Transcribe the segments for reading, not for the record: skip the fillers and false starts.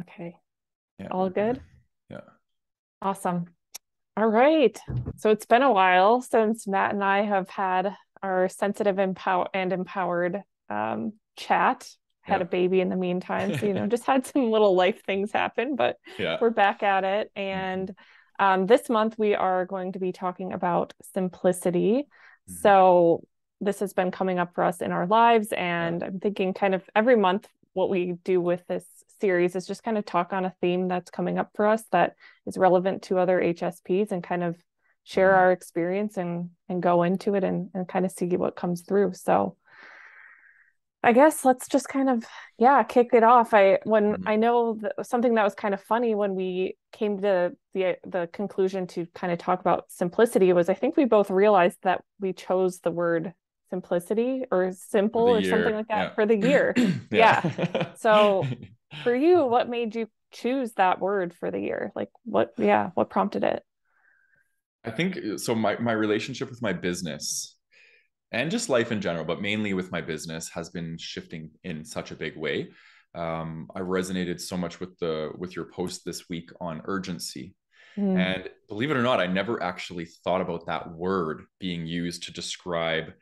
Okay. Yeah, All we're good. good? Yeah. Awesome. All right. So it's been a while since Matt and I have had our sensitive and empowered chat. Had a Yeah. baby in the meantime. So, just had some little life things happen, but Yeah. we're back at it. Mhm. And this month we are going to be talking about simplicity. Mhm. So this has been coming up for us in our lives. Yeah. And I'm thinking kind of every month what we do with this series is just kind of talk on a theme that's coming up for us that is relevant to other HSPs and kind of share Mhm. our experience and go into it and kind of see what comes through. So I guess let's just kind of kick it off. When Mhm. I know something that was kind of funny when we came to the conclusion to kind of talk about simplicity was I think we both realized that we chose the word simplicity or For the simple or something year. like that Yeah. for the year. Yeah. Yeah. So for you, what made you choose that word for the year? Like what prompted it? I think so. My relationship with my business and just life in general, but mainly with my business, has been shifting in such a big way. I resonated so much with the with your post this week on urgency. Mm, And believe it or not, I never actually thought about that word being used to describe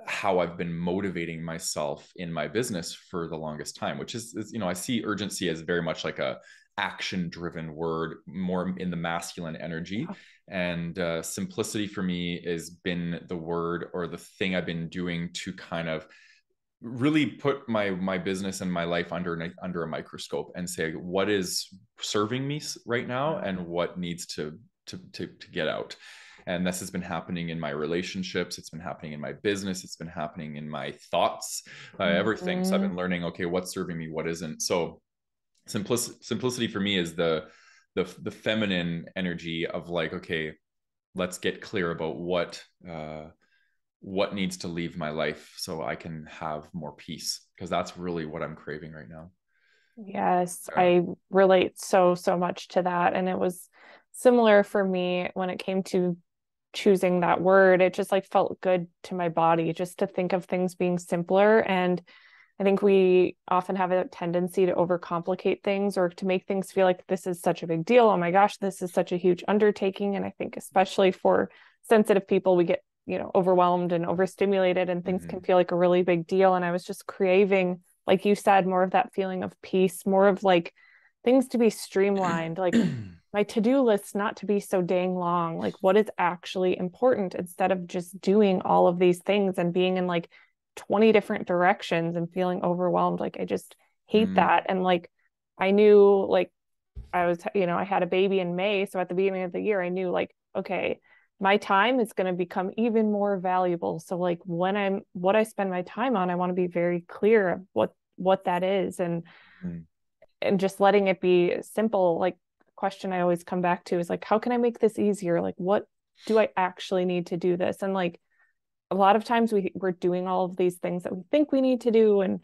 how I've been motivating myself in my business for the longest time, which is I see urgency as very much like a action driven word, more in the masculine energy. And simplicity for me has been the word or the thing I've been doing to kind of really put my business and my life under a microscope and say what is serving me right now yeah. and what needs to get out. And this has been happening in my relationships, it's been happening in my business, it's been happening in my thoughts, everything. So I've Mhm. been learning, okay, what's serving me, what isn't. So simplicity for me is the feminine energy of like, okay, let's get clear about what needs to leave my life so I can have more peace, because that's really what I'm craving right now. Yes, Yeah. I relate so much to that. And it was similar for me when it came to choosing that word. It just like felt good to my body just to think of things being simpler. And I think we often have a tendency to overcomplicate things or to make things feel like this is such a big deal. Oh my gosh, this is such a huge undertaking. And I think especially for sensitive people, we get, overwhelmed and overstimulated and things can Mm-hmm. feel like a really big deal. And I was just craving, like you said, more of that feeling of peace, more of like things to be streamlined, like my to-do list not to be so dang long, like what is actually important instead of just doing all of these things and being in like 20 different directions and feeling overwhelmed. Like I just hate Mm, that. And like I knew like I was, I had a baby in May. So at the beginning of the year, I knew like, okay, my time is going to become even more valuable. So like what I spend my time on, I want to be very clear of what that is mm, and just letting it be simple. Like the question I always come back to is like, how can I make this easier? Like what do I actually need to do this? And like a lot of times we're doing all of these things that we think we need to do and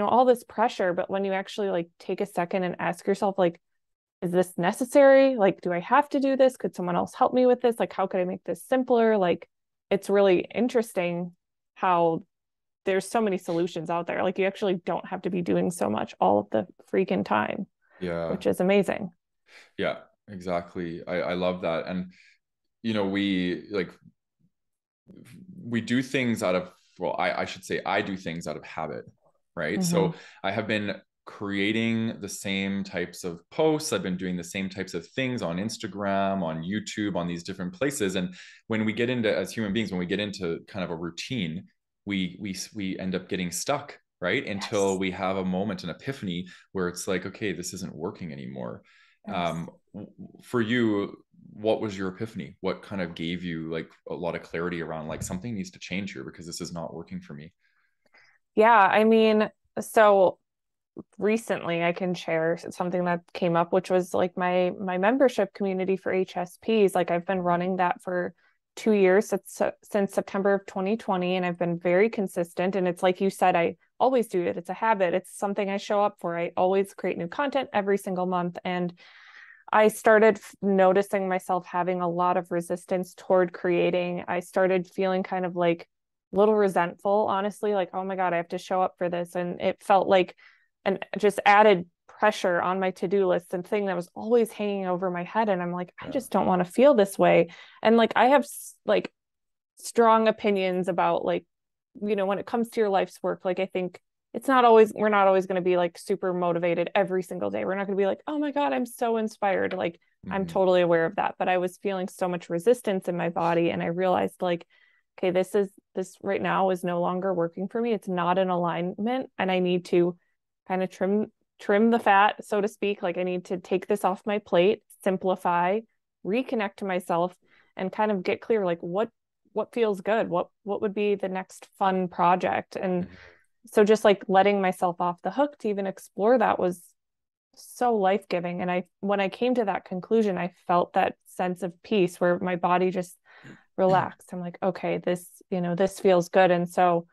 all this pressure, but when you actually like take a second and ask yourself like, is this necessary? Like, do I have to do this? Could someone else help me with this? Like, how could I make this simpler? Like, it's really interesting how there's so many solutions out there. Like, you actually don't have to be doing so much all of the freaking time, yeah. which is amazing. Yeah, exactly. I love that. And we like we do things out of, well, I should say I do things out of habit, right? Mm-hmm. So I have been creating the same types of posts, I've been doing the same types of things on Instagram, on YouTube, on these different places. And when we get into, as human beings, when we get into kind of a routine, we end up getting stuck, right? Until Yes. we have a moment, an epiphany, where it's like, okay, this isn't working anymore. Yes. For you, what was your epiphany? What kind of gave you like a lot of clarity around like something needs to change here because this is not working for me? Yeah. I mean, so recently I can share something that came up, which was like my membership community for HSPs. Like I've been running that for 2 years since September of 2020, and I've been very consistent. And it's like you said, I always do it. It's a habit. It's something I show up for. I always create new content every single month. And I started noticing myself having a lot of resistance toward creating. I started feeling kind of like a little resentful, honestly, like, oh my God, I have to show up for this. And it felt like an just added pressure on my to-do list and thing that was always hanging over my head. And I'm like, I Yeah. just don't want to feel this way. And like, I have like strong opinions about like, when it comes to your life's work, like I think we're not always going to be like super motivated every single day. We're not going to be like, oh my God, I'm so inspired. Like, I'm Mhm. totally aware of that. But I was feeling so much resistance in my body. And I realized like, okay, this right now is no longer working for me. It's not in alignment. And I need to kind of trim the fat, so to speak. Like I need to take this off my plate, simplify, reconnect to myself, and kind of get clear like what feels good, what would be the next fun project. And Mhm. so just like letting myself off the hook to even explore that was so life-giving. And when I came to that conclusion, I felt that sense of peace where my body just relaxed. I'm like, okay, this feels good. And so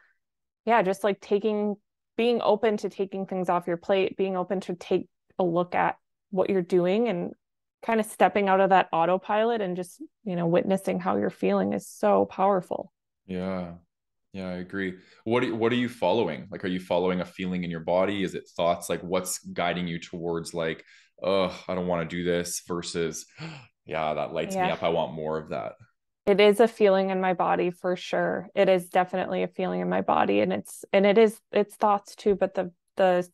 yeah, just like being open to taking things off your plate, being open to take a look at what you're doing and kind of stepping out of that autopilot and just, witnessing how you're feeling is so powerful. Yeah. Yeah, I agree. What are you following? Like, are you following a feeling in your body? Is it thoughts? Like, what's guiding you towards like, oh, I don't want to do this versus, yeah, that lights me Yeah, up. I want more of that. it is a feeling in my body for sure. It is definitely a feeling in my body, and it's thoughts too, but the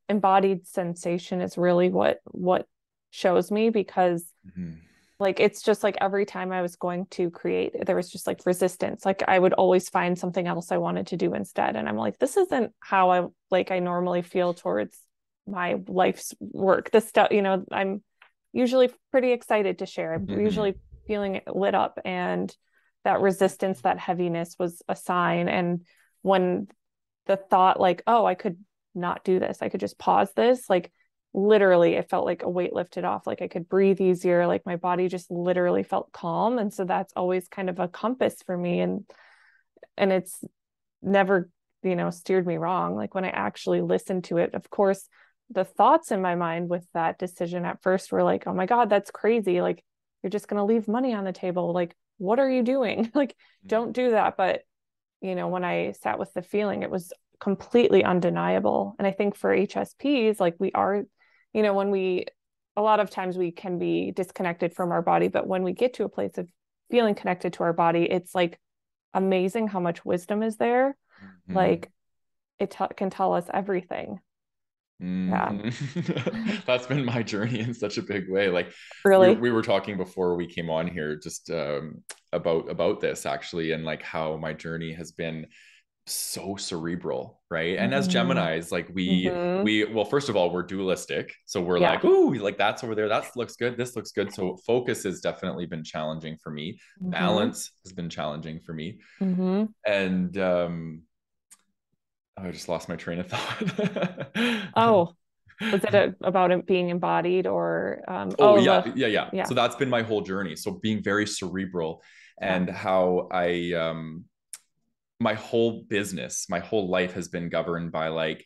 embodied sensation is really what shows me because Mhm. like it's just like every time I was going to create, there was just like resistance. Like I would always find something else I wanted to do instead. And I'm like, this isn't how I normally feel towards my life's work. This stuff, I'm usually pretty excited to share. I'm Mhm. usually feeling lit up, and that resistance, that heaviness was a sign. And when the thought like, oh, I could not do this, I could just pause this, like literally it felt like a weight lifted off, like I could breathe easier, like my body just literally felt calm. And so that's always kind of a compass for me. And it's never, steered me wrong. Like when I actually listened to it, of course, the thoughts in my mind with that decision at first were like, oh my God, that's crazy. Like you're just going to leave money on the table. Like, what are you doing? Like, don't do that. But when I sat with the feeling, it was completely undeniable. And I think for HSPs, like we are, when a lot of times we can be disconnected from our body, but when we get to a place of feeling connected to our body, it's like amazing how much wisdom is there. Mhm. Like can tell us everything. Yeah, Mhm. That's been my journey in such a big way. Like really. we were talking before we came on here just about this actually, and like how my journey has been so cerebral, right? And as Mm-hmm. Geminis, like Mm-hmm. we well, first of all, we're dualistic. So we're Yeah. like, ooh, like that's over there, that looks good, this looks good. So focus has definitely been challenging for me. Mm-hmm. Balance has been challenging for me. Mm-hmm. And I just lost my train of thought. Oh, was it about it being embodied or Oh yeah, yeah, yeah. yeah. So that's been my whole journey. So being very cerebral Yeah. and how I my whole business, my whole life has been governed by like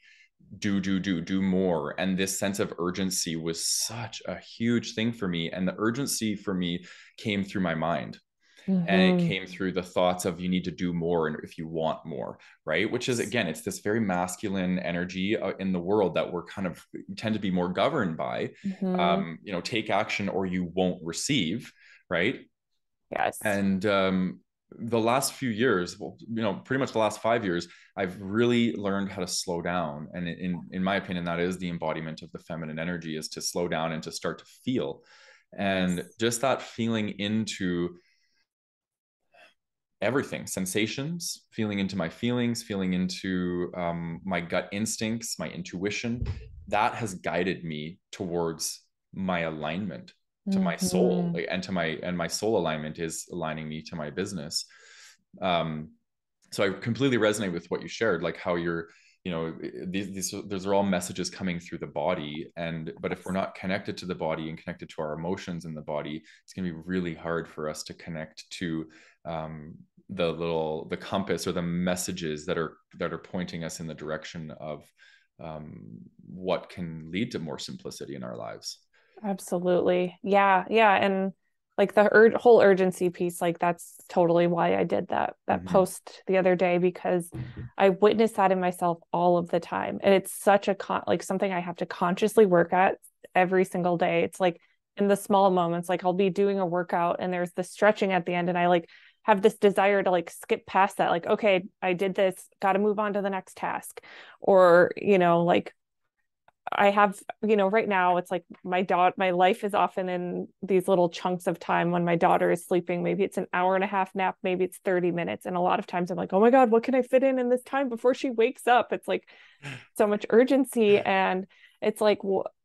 do more. And this sense of urgency was such a huge thing for me. And the urgency for me came through my mind. And it Mm-hmm. came through the thoughts of you need to do more and if you want more, right? Which is Yes. again, it's this very masculine energy in the world that we're kind of tend to be more governed by. Mm-hmm. Take action or you won't receive, right? Yes. And the last few years, well, pretty much the last 5 years, I've really learned how to slow down. And in my opinion, that is the embodiment of the feminine energy, is to slow down and to start to feel. And Yes. just that feeling into everything, sensations, feeling into my feelings, feeling into my gut instincts, my intuition, that has guided me towards my alignment to my soul, Mm-hmm. like, and my soul alignment is aligning me to my business. um so I completely resonate with what you shared, like how you're, these are all messages coming through the body. And but if we're not connected to the body and connected to our emotions in the body, it's going to be really hard for us to connect to um, the compass or the messages that are pointing us in the direction of what can lead to more simplicity in our lives. Absolutely. Yeah. Yeah. And like the whole urgency piece, like that's totally why I did that Hmm. post the other day, because I witnessed that in myself all of the time. And it's such a like something I have to consciously work at every single day. It's like in the small moments, like I'll be doing a workout and there's the stretching at the end, and I like have this desire to like skip past that. Like, okay, I did this, got to move on to the next task. Or, like I have, right now it's like my life is often in these little chunks of time when my daughter is sleeping. Maybe it's an hour and a half nap, maybe it's 30 minutes. And a lot of times I'm like, oh my God, what can I fit in this time before she wakes up? It's like so much urgency. And it's like,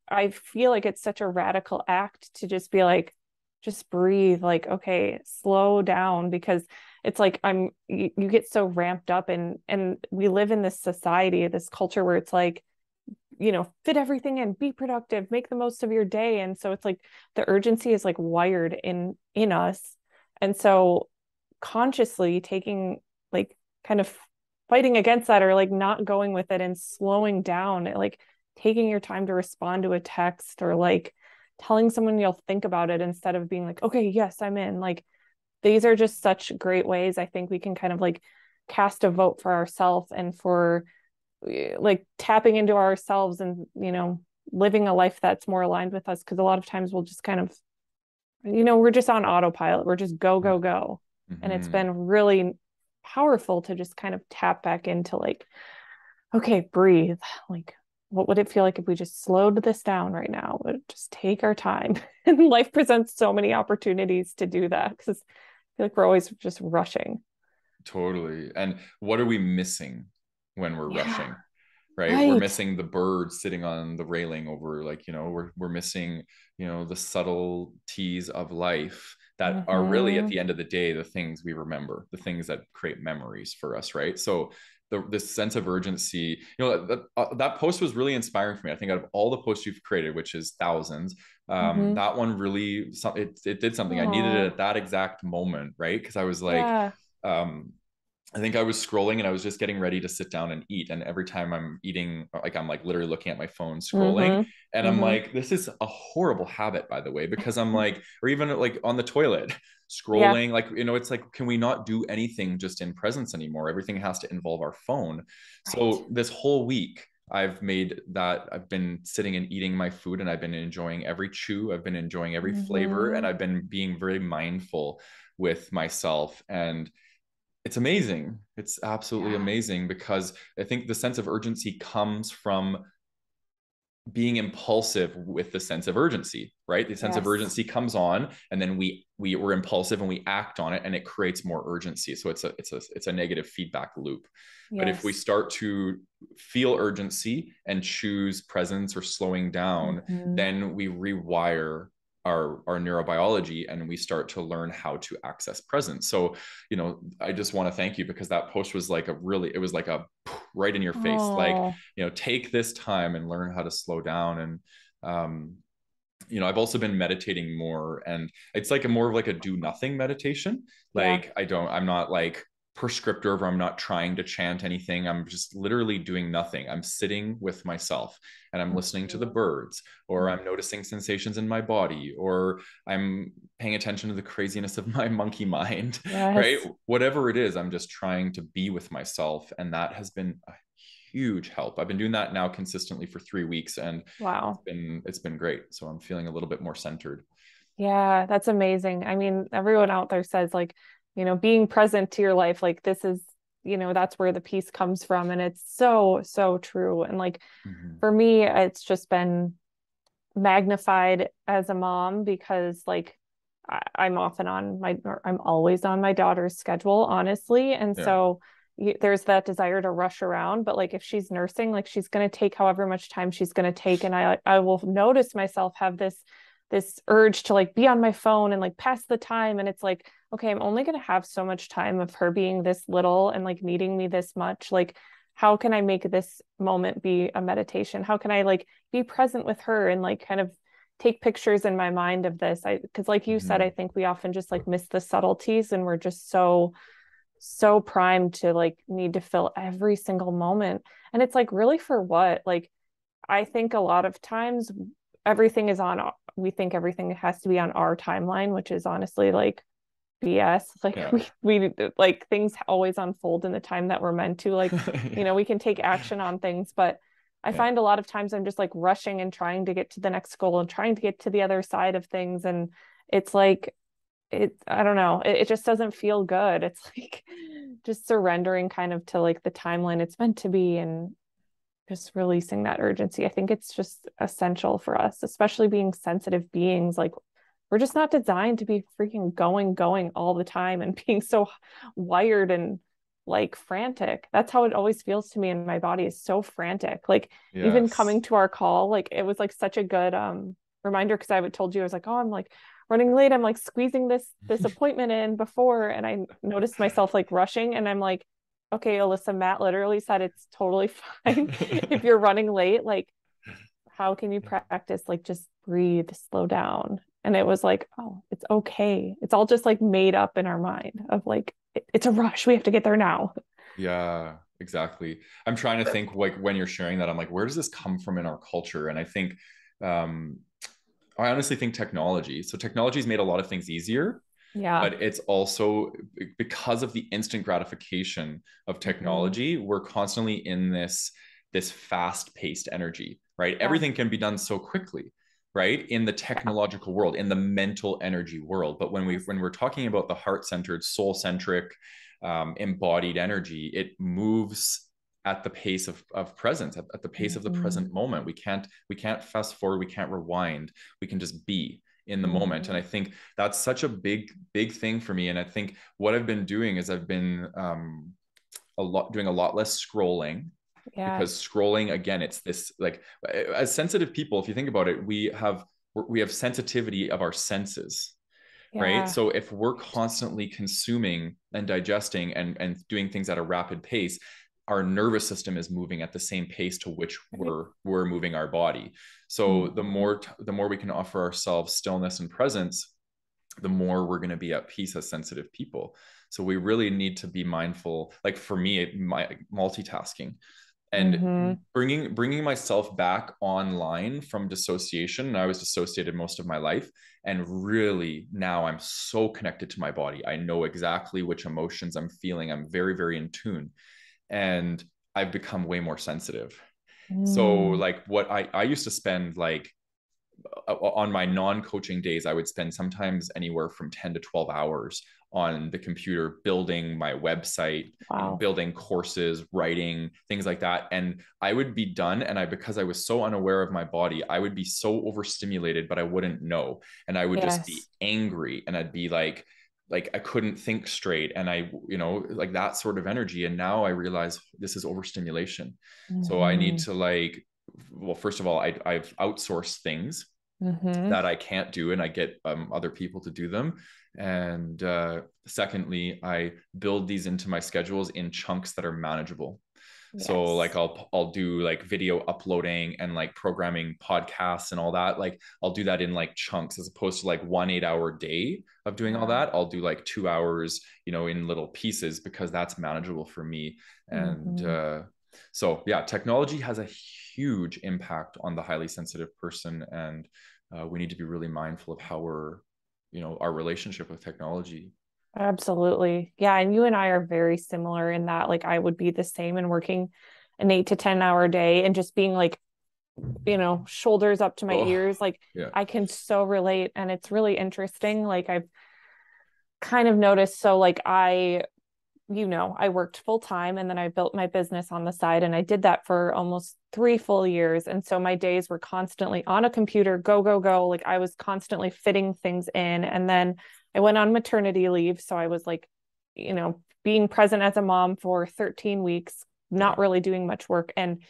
I feel like it's such a radical act to just be like, just breathe, like, okay, slow down, because it's like you get so ramped up, and we live in this society, this culture where it's like, fit everything in, be productive, make the most of your day. And so it's like the urgency is like wired in us. And so consciously taking, like, kind of fighting against that, or like not going with it and slowing down, like taking your time to respond to a text, or like telling someone you'll think about it, instead of being like, okay, yes, I'm in. Like these are just such great ways I think we can kind of like cast a vote for ourselves, and for like tapping into ourselves, and living a life that's more aligned with us. Because a lot of times we'll just kind of, we're just on autopilot, we're just go go go. And it's Hmm. been really powerful to just kind of tap back into like, okay, breathe, like what would it feel like if we just slowed this down right now? Would just take our time. And life presents so many opportunities to do that, because I feel like we're always just rushing. Totally. And what are we missing when we're Yeah, rushing? Right, we're right. missing the birds sitting on the railing over, like, we're missing, the subtleties of life that are really at Mm-hmm. the end of the day the things we remember, the things that create memories for us, right? So this sense of urgency, that post was really inspiring for me. I think out of all the posts you've created, which is thousands, Mm-hmm. that one really, it did something. I needed it Oh, at that exact moment, right? Because I was like, yeah. um I think I was scrolling and I was just getting ready to sit down and eat. And every time I'm eating, like I'm like literally looking at my phone, scrolling. Mm-hmm. And I'm Mm-hmm. like, this is a horrible habit, by the way, because I'm like, or even like on the toilet, Yeah. scrolling, like, it's like, can we not do anything just in presence anymore? Everything has to involve our phone. Right. So this whole week, I've been sitting and eating my food, and I've been enjoying every chew. I've been enjoying every flavor, and Mm-hmm. I've been being very mindful with myself. And it's amazing. It's absolutely Yeah. amazing, because I think the sense of urgency comes from being impulsive with the sense of urgency, right? The sense of Yes. urgency comes on, and then we're impulsive and we act on it, and it creates more urgency. So it's a negative feedback loop. But if we Yes. start to feel urgency and choose presence or slowing down, Mm-hmm. then we rewire our neurobiology, and we start to learn how to access presence. So, I just want to thank you, because that post was like it was like a right in your face, like, Oh, take this time and learn how to slow down. And um I've also been meditating more, and it's like a more of like a do nothing meditation. yeah. Like, I'm not like prescriptive, or I'm not trying to chant anything. I'm just literally doing nothing. I'm sitting with myself, and I'm listening to the Mm-hmm. birds, or I'm noticing sensations in my body, or I'm paying attention to the craziness of my monkey mind, right? Yes. Whatever it is, I'm just trying to be with myself. And that has been a huge help. I've been doing that now consistently for 3 weeks, and Wow. it's been great. So I'm feeling a little bit more centered. Yeah, that's amazing. I mean, everyone out there says like, being present to your life, like this is, that's where the peace comes from. And it's so, so true. And like Mm-hmm. for me, it's just been magnified as a mom, because like I'm often or I'm always on my daughter's schedule, honestly. And Yeah. so there's that desire to rush around, but like if she's nursing, like she's going to take however much time she's going to take. And I will notice myself have this urge to like be on my phone and like pass the time. And it's like, okay, I'm only going to have so much time of her being this little and like needing me this much. Like, how can I make this moment be a meditation? How can I like be present with her and like kind of take pictures in my mind of this? Because like you said, I Mm-hmm. think we often just like miss the subtleties, and we're just so primed to like need to fill every single moment. And it's like, really, for what? Like I think a lot of times everything is on we think everything has to be on our timeline, which is honestly like BS. Like Yeah. we like things always unfold in the time that we're meant to. Like, you know, we can take action on things, but I Yeah. find a lot of times I'm just like rushing and trying to get to the next goal and trying to get to the other side of things. And it's like I don't know, it just doesn't feel good. It's like just surrendering kind of to like the timeline it's meant to be and just releasing that urgency. I think it's just essential for us, especially being sensitive beings. Like we're just not designed to be freaking going all the time and being so wired and like frantic. That's how it always feels to me, and my body is so frantic. Like even Yes. coming to our call, like it was like such a good reminder, because I would told you I was like, oh, I'm like running late. I'm like squeezing this appointment in before, and I noticed myself like rushing, and I'm like, okay, Alyssa, Matt literally said it's totally fine if you're running late. Like, how can you practice like just breathe, slow down? And it was like, oh, it's okay. It's all just like made up in our mind of like it's a rush. We have to get there now. Yeah, exactly. I'm trying to think like when you're sharing that, I'm like, where does this come from in our culture? And I think um I honestly think technology. So technology's made a lot of things easier, Yeah. but it's also because of the instant gratification of Mm-hmm. technology, we're constantly in this fast-paced energy, right? Yeah. Everything can be done so quickly, right? In the Yeah. technological world, in the mental energy world. But Yes. when we're talking about the heart-centered, soul-centric, embodied energy, it moves at the pace of presence, at the pace of the Mm-hmm. present moment. We can't fast forward, we can't rewind. We can just be in the moment. And Mm-hmm. I think that's such a big thing for me. And I think what I've been doing is I've been doing a lot less scrolling, because Yes. scrolling, again, it's this like, as sensitive people, if you think about it, we have sensitivity of our senses, right? Yeah. So if we're constantly consuming and digesting and doing things at a rapid pace, our nervous system is moving at the same pace to which Right. we're moving our body. So Mm-hmm. the more we can offer ourselves stillness and presence, the more we're going to be at peace as sensitive people. So we really need to be mindful. Like for me, my multitasking and Mm-hmm. bringing myself back online from dissociation. And I was dissociated most of my life, and really now I'm so connected to my body. I know exactly which emotions I'm feeling. I'm very in tune, and I've become way more sensitive. So Mm. like what I used to spend like on my non-coaching days, I would spend sometimes anywhere from 10 to 12 hours on the computer building my website, Wow. building courses, writing, things like that. And I would be done. And because I was so unaware of my body, I would be so overstimulated, but I wouldn't know. And I would just be Yes. angry, and I'd be like I couldn't think straight, and I, like that sort of energy. And now I realize this is overstimulation. So I need Mm-hmm. to like, well, first of all, I've outsourced things Mm-hmm. that I can't do, and I get other people to do them. And secondly, I build these into my schedules in chunks that are manageable. So like Yes. I'll do like video uploading and like programming podcasts and all that. Like I'll do that in like chunks, as opposed to like 1 8 hour day of doing all Yeah. that. I'll do like 2 hours, in little pieces, because that's manageable for me. And Mm-hmm. so yeah, technology has a huge impact on the highly sensitive person, and we need to be really mindful of how our relationship with technology. Absolutely. Yeah. And you and I are very similar in that, like, I would be the same and working an 8 to 10 hour day and just being like, shoulders up to my Oh, ears. Like, yeah, I can so relate. And it's really interesting. Like, I've kind of noticed. So, like, I worked full time and then I built my business on the side. And I did that for almost 3 full years. And so my days were constantly on a computer, go, go, go. Like I was constantly fitting things in. And then I went on maternity leave. So I was like, being present as a mom for 13 weeks, yeah, not really doing much work. And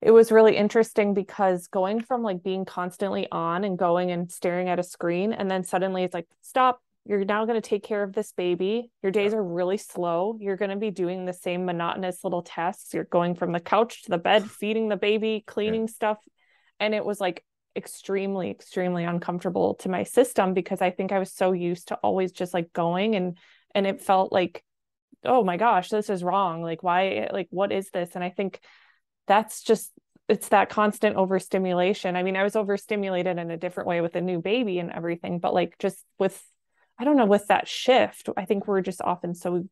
it was really interesting because going from like being constantly on and going and staring at a screen, and then suddenly it's like, stop, you're now going to take care of this baby. Your yeah, days are really slow. You're going to be doing the same monotonous little tasks. You're going from the couch to the bed, feeding the baby, yeah, cleaning stuff. And it was like extremely uncomfortable to my system, because I think I was so used to always just like going, and it felt like, oh my gosh, this is wrong. Like, why, like, what is this? And I think that's just it's that constant overstimulation. I mean, I was overstimulated in a different way with a new baby and everything, but like just with, I don't know, with that shift, I think we're just often so,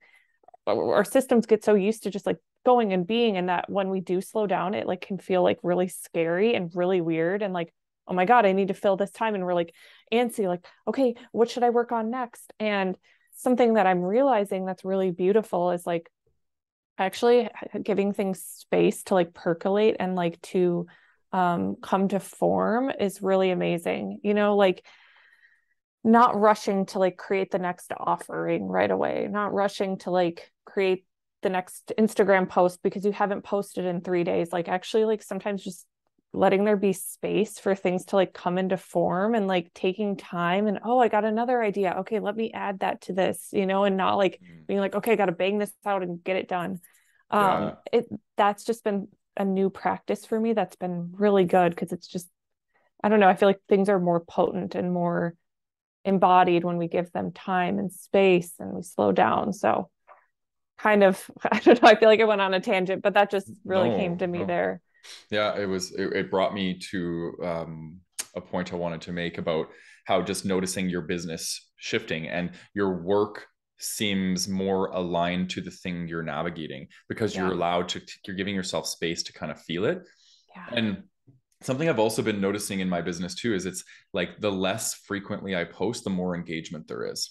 our systems get so used to just like going and being, and that when we do slow down, it like can feel like really scary and really weird. And like, oh my God, I need to fill this time. And we're like antsy, like, okay, what should I work on next? And something that I'm realizing that's really beautiful is like actually giving things space to like percolate and like to come to form is really amazing. You know, like not rushing to like create the next offering right away, not rushing to like create the next Instagram post because you haven't posted in 3 days. Like actually like sometimes just letting there be space for things to like come into form and like taking time and, oh, I got another idea. Okay, let me add that to this, you know, and not like being like, okay, I got to bang this out and get it done. Yeah. That's just been a new practice for me that's been really good because it's just, I don't know, I feel like things are more potent and more embodied when we give them time and space and we slow down. So kind of, I don't know, I feel like I went on a tangent, but that just really came No, to me no. there. Yeah, it brought me to a point I wanted to make about how just noticing your business shifting and your work seems more aligned to the thing you're navigating because you're Yeah. allowed to, you're giving yourself space to kind of feel it. Yeah. And something I've also been noticing in my business too is it's like the less frequently I post, the more engagement there is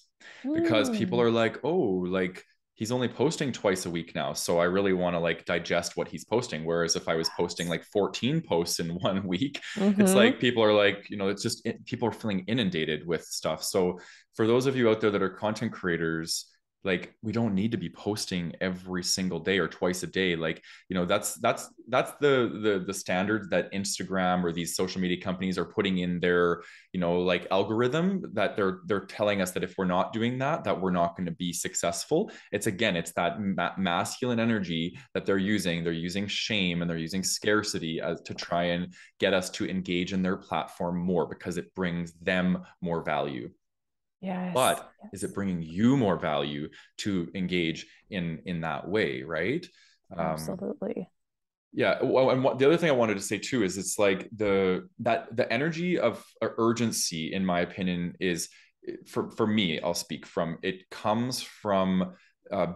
because people Mm. are like, oh, like he's only posting twice a week now. So I really want to like digest what he's posting. Whereas if I was posting Yes. like 14 posts in 1 week, it's Mm-hmm. like people are like, it's just people are feeling inundated with stuff. So for those of you out there that are content creators, like we don't need to be posting every single day or twice a day. Like, that's the standards that Instagram or these social media companies are putting in their, like algorithm, that they're telling us that if we're not doing that we're not going to be successful. It's that masculine energy that they're using shame and they're using scarcity as to try and get us to engage in their platform more because it brings them more value. Yes. But is it Yes. bringing you more value to engage in that way, right? um Absolutely. yeah. Well, and the other thing I wanted to say too is it's like the energy of urgency, in my opinion, is for me. I'll speak from it comes from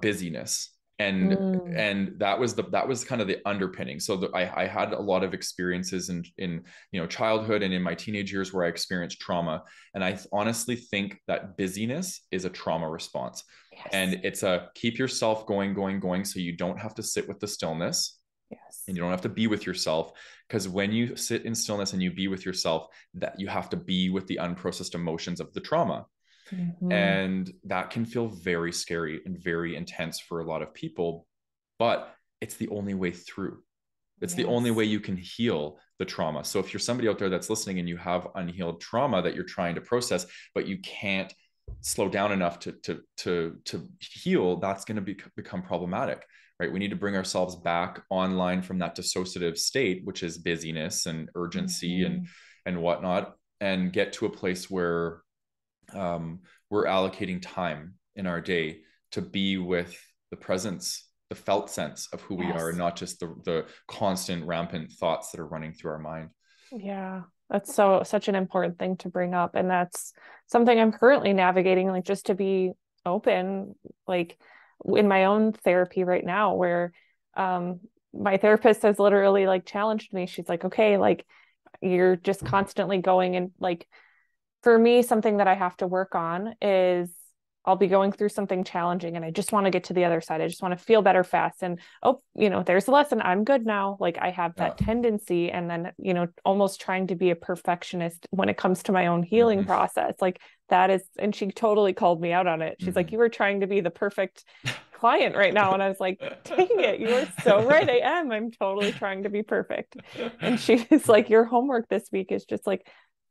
busyness, and Mm. that was kind of the underpinning. So I had a lot of experiences in childhood and in my teenage years where I experienced trauma, and I honestly think that busyness is a trauma response, Yes. and it's a keep yourself going, so you don't have to sit with the stillness Yes. and you don't have to be with yourself, because when you sit in stillness and you be with yourself, that you have to be with the unprocessed emotions of the trauma, Mm-hmm. and that can feel very scary and very intense for a lot of people, but it's the only way through. It's the only way Yes. you can heal the trauma. So if you're somebody out there that's listening and you have unhealed trauma that you're trying to process, but you can't slow down enough to heal, that's going to become problematic, right? We need to bring ourselves back online from that dissociative state, which is busyness and urgency and Mm-hmm. whatnot, and get to a place where we're allocating time in our day to be with the presence, the felt sense of who we are, and Yes. not just the constant rampant thoughts that are running through our mind. Yeah, that's such an important thing to bring up. And that's something I'm currently navigating, like just to be open, like in my own therapy right now, where um my therapist has literally like challenged me. She's like, okay, like you're just constantly going and like for me, something that I have to work on is I'll be going through something challenging and I just want to get to the other side. I just want to feel better fast. And oh, there's a lesson. I'm good now. Like I have Yeah. that tendency. And then, almost trying to be a perfectionist when it comes to my own healing Mm-hmm. process. Like that is, and she totally called me out on it. She's like, Mm-hmm. you were trying to be the perfect client right now. And I was like, dang it, you are so right. I am. I'm totally trying to be perfect. And she was like, your homework this week is just like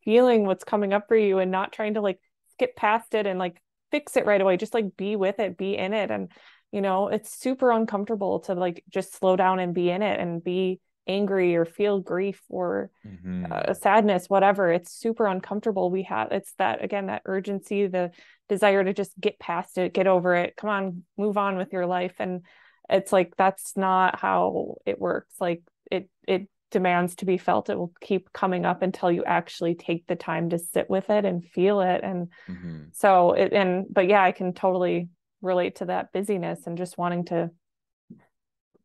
feeling what's coming up for you and not trying to like skip past it and like fix it right away. Just like be with it, be in it. And, it's super uncomfortable to like just slow down and be in it and be angry or feel grief or Mm-hmm. sadness, whatever. It's super uncomfortable. It's that, again, that urgency, the desire to just get past it, get over it, come on, move on with your life. And it's like, that's not how it works. Like it demands to be felt, it will keep coming up until you actually take the time to sit with it and feel it. And Mm-hmm. so but yeah, I can totally relate to that busyness and just wanting to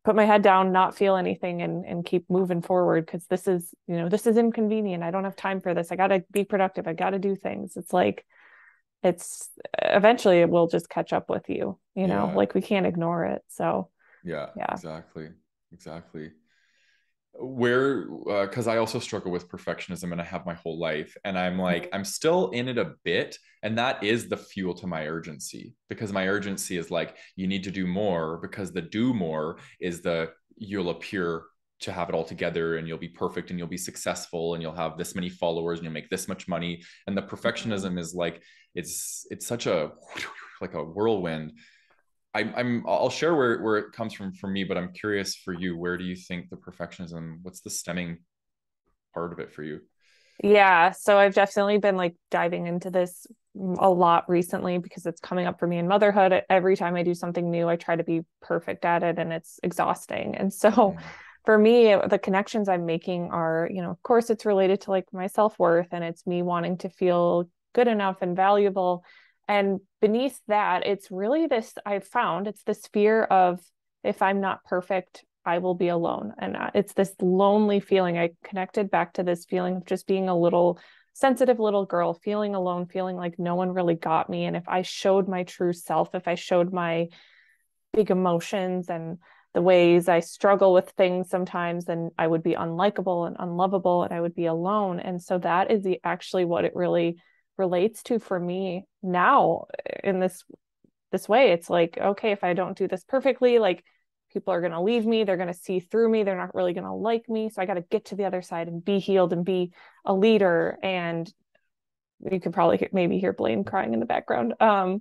put my head down, not feel anything, and keep moving forward, because this is inconvenient. I don't have time for this. I got to be productive. I got to do things. It's like, it's eventually it will just catch up with you, Yeah. like we can't ignore it. So Yeah, yeah. exactly. Exactly. Where, because I also struggle with perfectionism and I have my whole life. And I'm like, I'm still in it a bit. And that is the fuel to my urgency, because my urgency is like, you need to do more, because the do more is you'll appear to have it all together and you'll be perfect and you'll be successful and you'll have this many followers and you'll make this much money. And the Mhm. perfectionism is like, it's such a, like a whirlwind. I'll share where it comes from for me, but I'm curious for you. Where do you think the perfectionism? What's the stemming part of it for you? Yeah, so I've definitely been like diving into this a lot recently, because it's coming up for me in motherhood. Every time I do something new, I try to be perfect at it, and it's exhausting. And so Mm-hmm. for me, the connections I'm making are, of course, it's related to like my self-worth, and it's me wanting to feel good enough and valuable. And beneath that, it's really this, I've found it's this fear of, if I'm not perfect, I will be alone. And it's this lonely feeling. I connected back to this feeling of just being a little sensitive little girl, feeling alone, feeling like no one really got me. And if I showed my true self, if I showed my big emotions and the ways I struggle with things sometimes, then I would be unlikable and unlovable, and I would be alone. And so that is actually what it really relates to for me now in this way. It's like, okay, if I don't do this perfectly, like, people are going to leave me, they're going to see through me, they're not really going to like me, so I got to get to the other side and be healed and be a leader. And you could probably maybe hear Blaine crying in the background. Oh,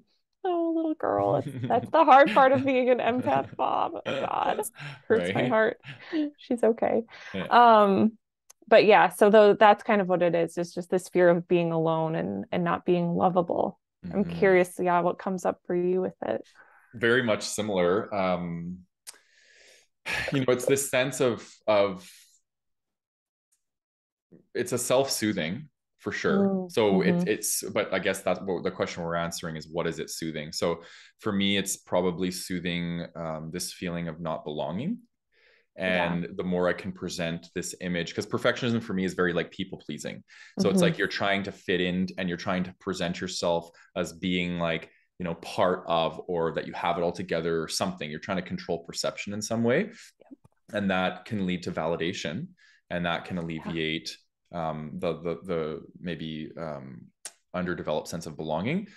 little girl, that's the hard part of being an empath, Bob. God, hurts my Right. heart. She's okay. Yeah. um but yeah, so though that's kind of what it is. It's just this fear of being alone and not being lovable. I'm Mm-hmm. curious, yeah, what comes up for you with it. Very much similar. It's this sense of it's a self-soothing for sure. So Mm-hmm. but I guess that's what the question we're answering is, what is it soothing? So for me, it's probably soothing this feeling of not belonging. Yeah. And the more I can present this image, because perfectionism for me is very like people pleasing. So it's Mm-hmm. like you're trying to fit in and you're trying to present yourself as being like, part of, or that you have it all together or something. You're trying to control perception in some way. And that can lead to validation, and that can Yeah. alleviate the maybe underdeveloped sense of belonging.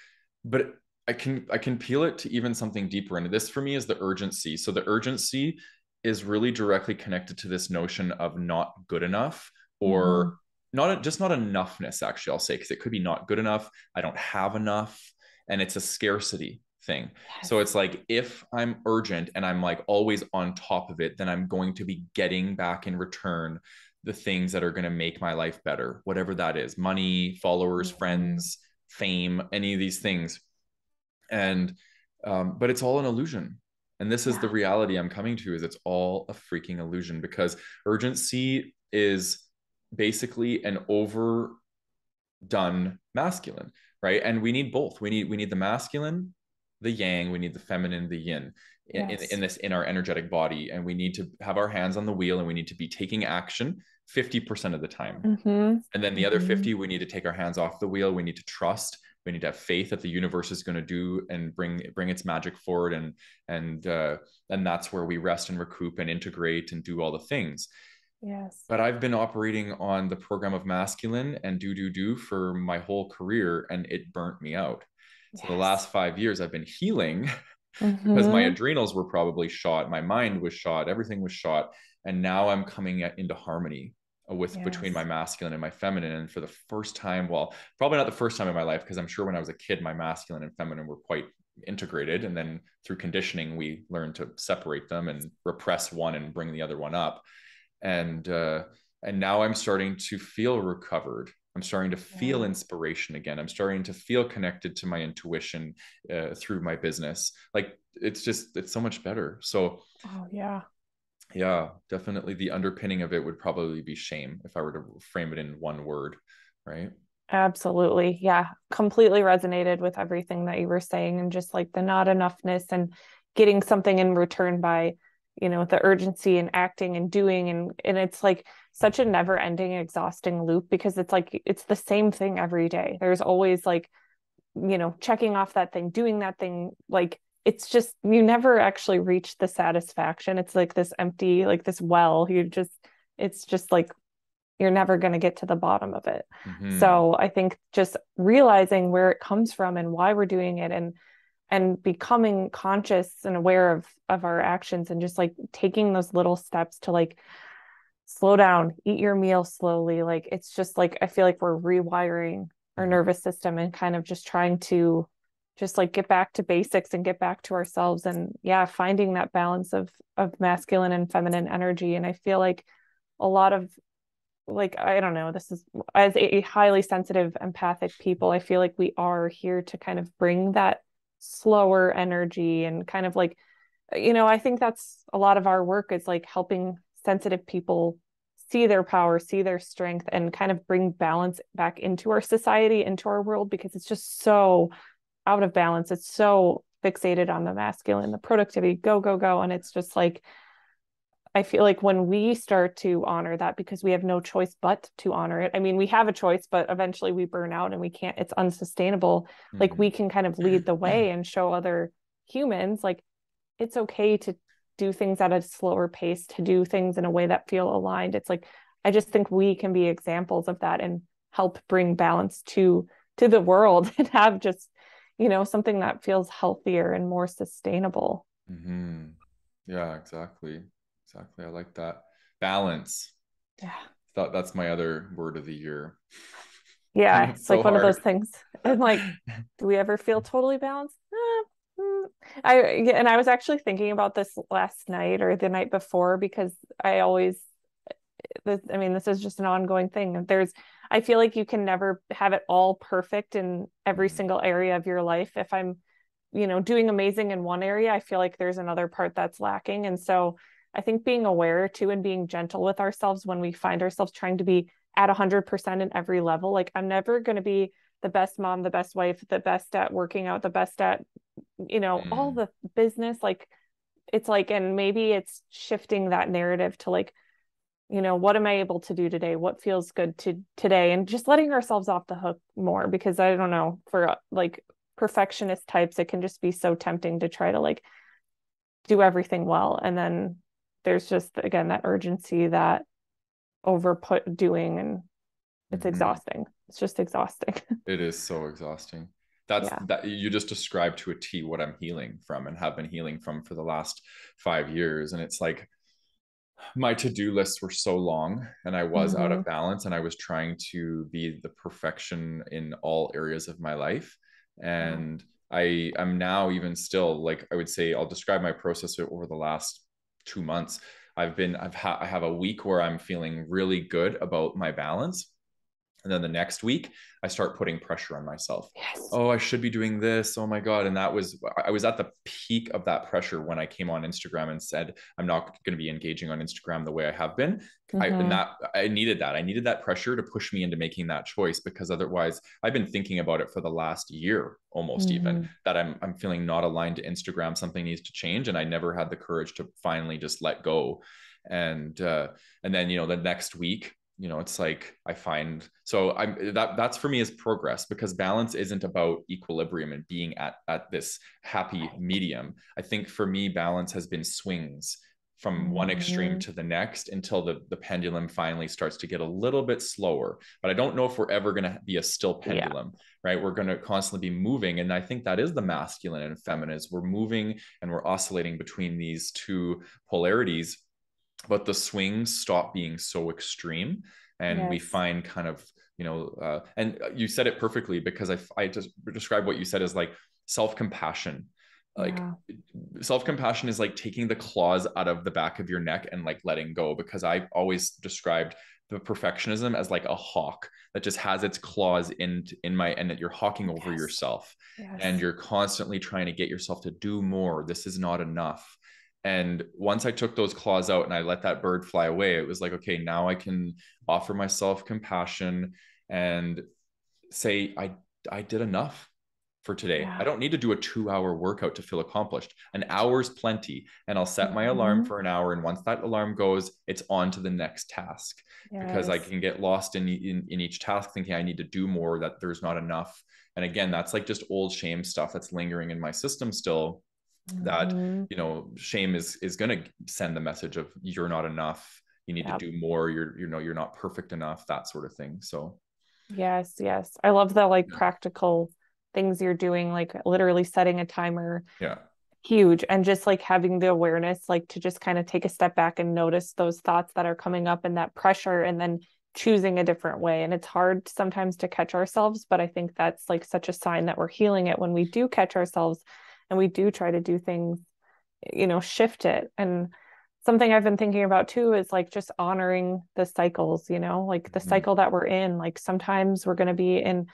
But I can peel it to even something deeper. And this for me is the urgency. So the urgency is really directly connected to this notion of not good enough, Mm-hmm. or not enoughness, actually, I'll say, because it could be not good enough. I don't have enough. And it's a scarcity thing. So Yes. it's like, if I'm urgent and I'm like always on top of it, then I'm going to be getting back in return the things that are going to make my life better, whatever that is: money, followers, Mm-hmm. friends, fame, any of these things. And but it's all an illusion. And this is the Yeah. reality I'm coming to, is it's all a freaking illusion, because urgency is basically an overdone masculine, right? And we need both. We need the masculine, the yang, we need the feminine, the yin, Yes. in our energetic body. And we need to have our hands on the wheel, and we need to be taking action 50% of the time. Mm-hmm. And then the other Mm-hmm. 50, we need to take our hands off the wheel. We need to trust. We need to have faith that the universe is going to do and bring its magic forward. And that's where we rest and recoup and integrate and do all the things. Yes. But I've been operating on the program of masculine and do for my whole career, and it burnt me out. So the Yes. last 5 years I've been healing because my Mm-hmm. adrenals were probably shot, my mind was shot, everything was shot. And now I'm coming into harmony with between my Yes. masculine and my feminine. And for the first time, well, probably not the first time in my life, because I'm sure when I was a kid, my masculine and feminine were quite integrated. And then through conditioning, we learned to separate them and repress one and bring the other one up. And now I'm starting to feel recovered. I'm starting to feel Yeah. inspiration again. I'm starting to feel connected to my intuition through my business. Like, it's so much better. So Oh, yeah. Yeah, definitely the underpinning of it would probably be shame if I were to frame it in one word, right? Absolutely. Yeah. Completely resonated with everything that you were saying, and just like the not enoughness and getting something in return by, the urgency and acting and doing, and it's like such a never ending exhausting loop, because it's like it's the same thing every day. There's always like, checking off that thing, doing that thing, like it's just you never actually reach the satisfaction. It's like this empty, like this well. It's just like you're never going to get to the bottom of it. Mm-hmm. So I think just realizing where it comes from and why we're doing it, and becoming conscious and aware of our actions, and just like taking those little steps to like slow down, eat your meal slowly. Like it's just like I feel like we're rewiring our Mm-hmm. nervous system and kind of just trying to just like get back to basics and get back to ourselves, and yeah, finding that balance of masculine and feminine energy. And I feel like a lot of, like, I don't know, this is, as a highly sensitive empathic people, I feel like we are here to kind of bring that slower energy, and kind of like, I think that's a lot of our work, is like helping sensitive people see their power, see their strength, and kind of bring balance back into our society, into our world, because it's just so out of balance. It's so fixated on the masculine, the productivity, go, go, go. And it's just like, I feel like when we start to honor that, because we have no choice but to honor it. I mean, we have a choice, but eventually we burn out and we can't, it's unsustainable. Like we can kind of lead the way and show other humans like it's okay to do things at a slower pace, to do things in a way that feel aligned. It's like I just think we can be examples of that and help bring balance to the world, and have just, something that feels healthier and more sustainable. Mm-hmm. Yeah, exactly. Exactly. I like that. Balance. Yeah. That's my other word of the year. And Yeah, it's it's so like one of those hard. things. And like, do we ever feel totally balanced? Yeah, and I was actually thinking about this last night or the night before, because I always, I mean, this is just an ongoing thing. I feel like you can never have it all perfect in every Mhm. single area of your life. If I'm, doing amazing in one area, I feel like there's another part that's lacking. And so I think being aware too, and being gentle with ourselves when we find ourselves trying to be at 100% in every level. Like I'm never going to be the best mom, the best wife, the best at working out, the best at, all Mm. the business. Like it's like, and maybe it's shifting that narrative to like, what am I able to do today? What feels good to today? And just letting ourselves off the hook more, because I don't know, for like perfectionist types, it can just be so tempting to try to like do everything well. And then there's just, again, that urgency, that overput doing, and it's Mhm. exhausting. It's just exhausting. It is so exhausting. Yeah. That you just described to a T what I'm healing from and have been healing from for the last 5 years. And it's like my to-do lists were so long and I was out Mm-hmm. of balance and I was trying to be the perfection in all areas of my life. Yeah. And I'm now even still, like, I would say I'll describe my process over the last 2 months. I have a week where I'm feeling really good about my balance, and then the next week, I start putting pressure on myself. Yes. Oh, I should be doing this. Oh my God. And I was at the peak of that pressure when I came on Instagram and said, I'm not going to be engaging on Instagram the way I have been. Mm-hmm. I needed that. I needed that pressure to push me into making that choice, because otherwise I've been thinking about it for the last year, almost even, Mm-hmm. that I'm feeling not aligned to Instagram. Something needs to change. And I never had the courage to finally just let go. And, uh, and then, the next week, it's like I find, so that's for me is progress, because balance isn't about equilibrium and being at this happy Right. medium. I think for me balance has been swings from one extreme Mm-hmm. to the next until the pendulum finally starts to get a little bit slower. But I don't know if we're ever going to be a still Yeah. pendulum, right? We're going to constantly be moving, and I think that is the masculine and feminine, is we're moving and we're oscillating between these two polarities, but the swings stop being so extreme, and we Yes. find kind of, and you said it perfectly, because I just described what you said as like self-compassion. Like, Yeah. self-compassion is like taking the claws out of the back of your neck and like letting go, because I always described the perfectionism as like a hawk that just has its claws in my, and that you're hawking over Yes. yourself, and Yes. you're constantly trying to get yourself to do more. This is not enough. And once I took those claws out and I let that bird fly away, it was like, okay, now I can offer myself compassion and say, I did enough for today. I Yeah. don't need to do a 2 hour workout to feel accomplished. An hour's plenty. And I'll set my alarm Mhm. for an hour. And once that alarm goes, it's on to the next task, because I Yes. can get lost in each task thinking I need to do more, that there's not enough. And again, that's like just old shame stuff that's lingering in my system still, that, Mhm. shame is going to send the message of you're not enough. You need to Yep. do more. You're not perfect enough, that sort of thing. So Yes, yes. I love the like yeah. practical things you're doing, like literally setting a timer, Yeah. huge, and just like having the awareness, like to just kind of take a step back and notice those thoughts that are coming up and that pressure, and then choosing a different way. And it's hard sometimes to catch ourselves, but I think that's like such a sign that we're healing it when we do catch ourselves and we do try to do things, shift it. And something I've been thinking about too is like just honoring the cycles, like the Mm-hmm. cycle that we're in. Like sometimes we're going to be in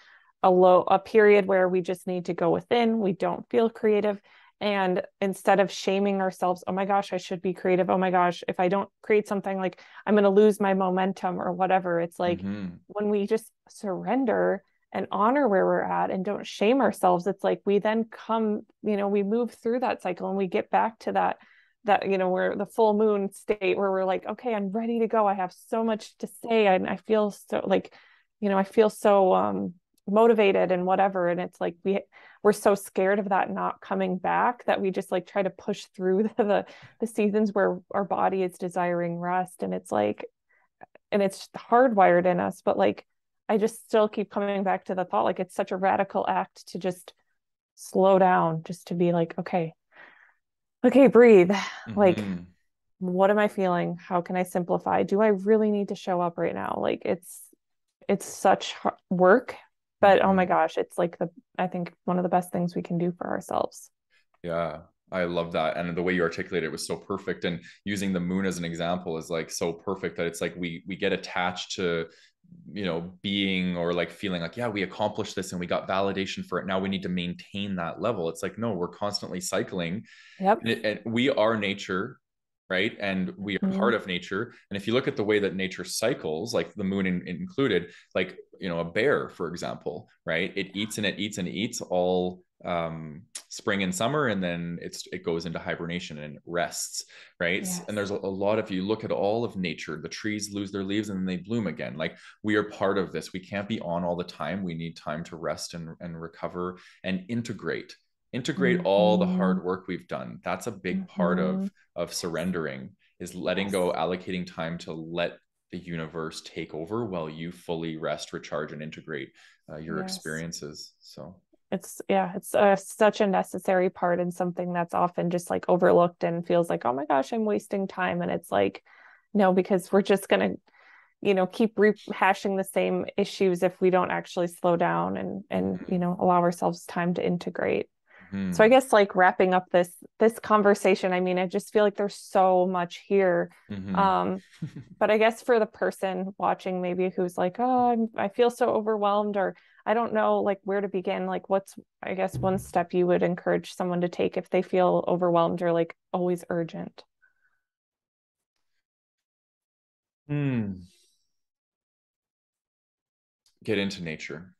a period where we just need to go within, we don't feel creative. And instead of shaming ourselves, oh my gosh, I should be creative. Oh my gosh, if I don't create something, like I'm going to lose my momentum or whatever. It's like Mm-hmm. when we just surrender and honor where we're at and don't shame ourselves, it's like we then come, we move through that cycle and we get back to that we're the full moon state where we're like, okay, I'm ready to go, I have so much to say, and I feel so like, I feel so motivated and whatever. And it's like we're so scared of that not coming back that we just like try to push through the seasons where our body is desiring rest. And it's like, and it's hardwired in us, but like I just still keep coming back to the thought, like it's such a radical act to just slow down, just to be like, okay, breathe. Like, Mm-hmm. what am I feeling? How can I simplify? Do I really need to show up right now? Like it's such work, but oh Mm-hmm. my gosh, it's like I think one of the best things we can do for ourselves. Yeah, I love that. And the way you articulate it was so perfect. And using the moon as an example is like so perfect, that it's like we get attached to, being, or like feeling like, yeah, we accomplished this and we got validation for it. Now we need to maintain that level. It's like, no, we're constantly cycling. Yep. And we are nature, right? And we are Mhm. part of nature. And if you look at the way that nature cycles, like the moon included, like, a bear, for example, right? It eats and it eats and it eats all spring and summer, and then it goes into hibernation and rests, right? And Yes. there's a lot of, you look at all of nature, the trees lose their leaves and then they bloom again. Like, we are part of this. We can't be on all the time. We need time to rest and recover and integrate all the Mhm. hard work we've done. That's a big part Mhm. of Yes. surrendering, is letting Yes. go, allocating time to let the universe take over while you fully rest, recharge, and integrate your Yes. experiences. So It's such a necessary part, and something that's often just like overlooked and feels like, oh my gosh, I'm wasting time. And it's like, no, because we're just gonna, keep rehashing the same issues if we don't actually slow down and mm-hmm. allow ourselves time to integrate. So I Mm-hmm. guess like wrapping up this conversation, I mean, I just feel like there's so much here. Mm-hmm. Um, but I guess for the person watching, maybe who's like, oh, I feel so overwhelmed, or I don't know like where to begin, like what's, I guess, one step you would encourage someone to take if they feel overwhelmed or like always urgent? Mm. Get into nature.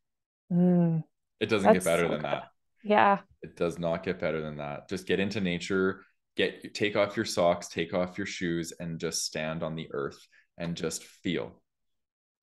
Mm, It doesn't get that's better so than good. that. Yeah. It does not get better than that. Just get into nature, take off your socks, take off your shoes, and just stand on the earth and just feel.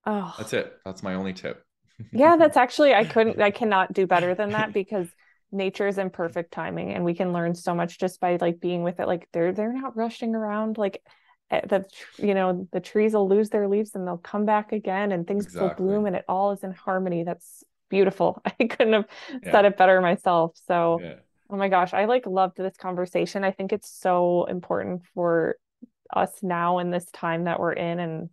That's Oh, it. That's my only tip. yeah, that's actually, I cannot do better than that, because nature is in perfect timing and we can learn so much just by like being with it. Like they're not rushing around, like the trees will lose their leaves and they'll come back again and things will Exactly. bloom and it all is in harmony. That's beautiful. I couldn't have Yeah. said it better myself. So, Yeah. oh my gosh, I like loved this conversation. I think it's so important for us now in this time that we're in.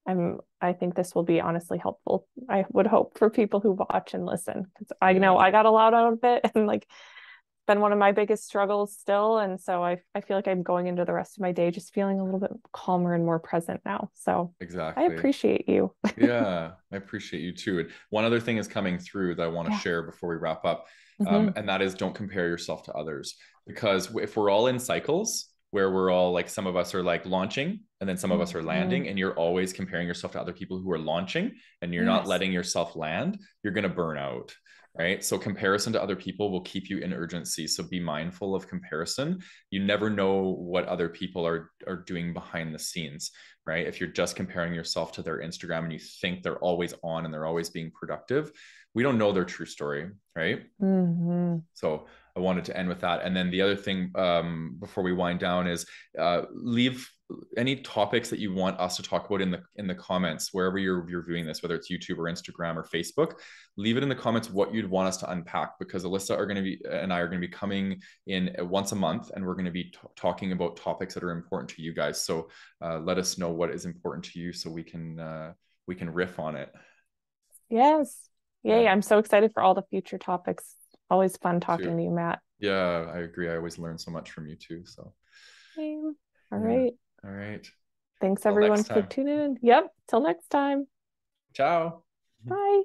And I think this will be honestly helpful. I would hope for people who watch and listen, because I know Yeah. I got a lot out of it, and like it's been one of my biggest struggles still. And so I feel like I'm going into the rest of my day just feeling a little bit calmer and more present now. So I Exactly. appreciate you. Yeah. I appreciate you too. And one other thing is coming through that I want to Yeah. share before we wrap up. Hmm. And that is, don't compare yourself to others. Because if we're all in cycles, where we're all like, some of us are like launching and then some of us are landing, and you're always comparing yourself to other people who are launching and you're not Yes. letting yourself land, you're going to burn out. Right. So comparison to other people will keep you in urgency. So be mindful of comparison. You never know what other people are doing behind the scenes. Right. If you're just comparing yourself to their Instagram and you think they're always on and they're always being productive, we don't know their true story. Right. So I wanted to end with that. And then the other thing, before we wind down, is leave any topics that you want us to talk about in the comments, wherever you're viewing this, whether it's YouTube or Instagram or Facebook. Leave it in the comments what you'd want us to unpack, because Alyssa and I are going to be coming in once a month, and we're going to be talking about topics that are important to you guys. So let us know what is important to you, so we can riff on it. Yes. Yay. Yeah. I'm so excited for all the future topics. Always fun talking Too. to you, Matt. Yeah, I agree. I always learn so much from you too. So, Same. All yeah. right. All right. Thanks Till everyone next for time. tuning in. Yep. Till next time. Ciao. Bye.